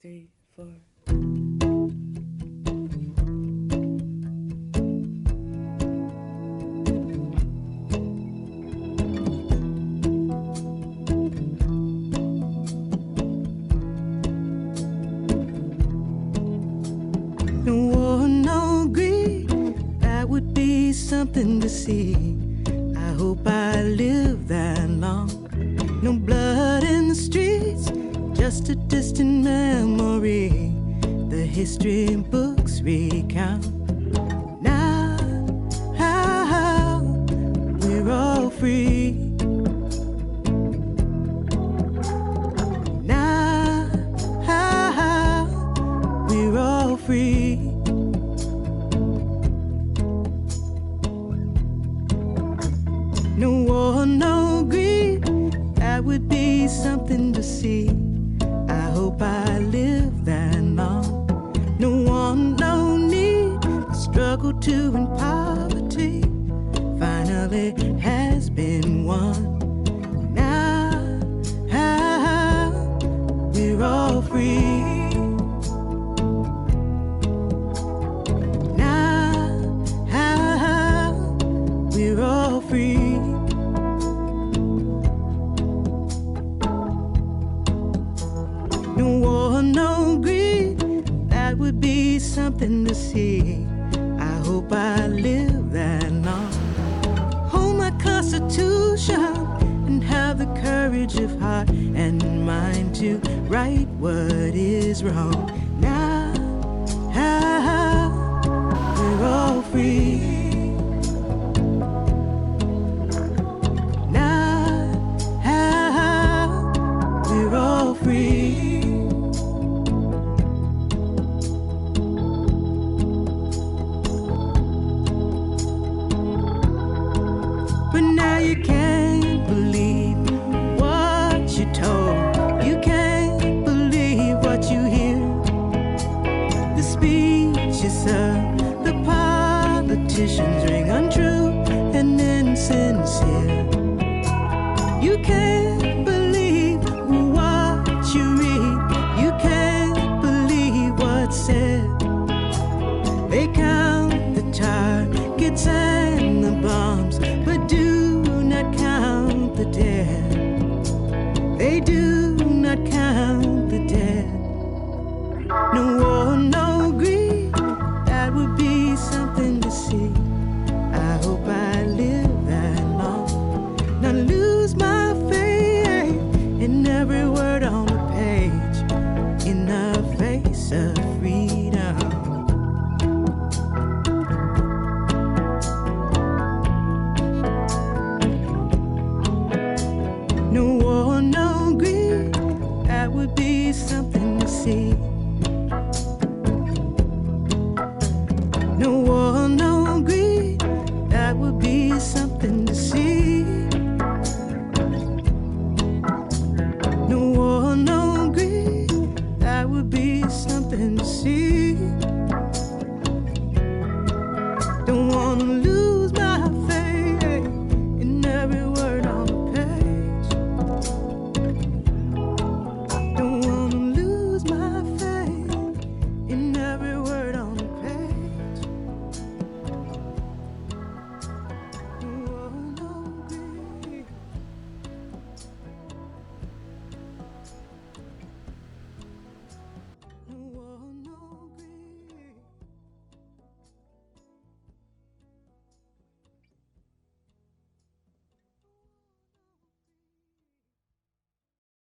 3, 4. No war, no greed, that would be something to see. I hope I live that long. No blood in the streets, just a distant memory. The history books recount. Now, how we're all free. Now, how we're all free. No war, no greed, that would be something to see. I hope I live that long. No want, no need, struggle to in poverty finally has been won. Now, we're all free. Now, we're all free. No greed, that would be something to see. I hope I live that long. Hold my constitution and have the courage of heart and mind to right what is wrong. Now, we're all free. Now, we're all free. You can't believe what you're told. You can't believe what you hear. The speeches of the politicians ring untrue and insincere. You can't believe what you read. You can't believe what's said. They count the targets and the bombs, but do not count the dead. They do not count the dead. No war, no greed, that would be something to see. I hope I live that long. Not lose my faith in every word on the page, in the face of freedom. No war, no greed, that would be something to see. No war, no greed, that would be something to see. No war, no greed, that would be something to see. Don't wanna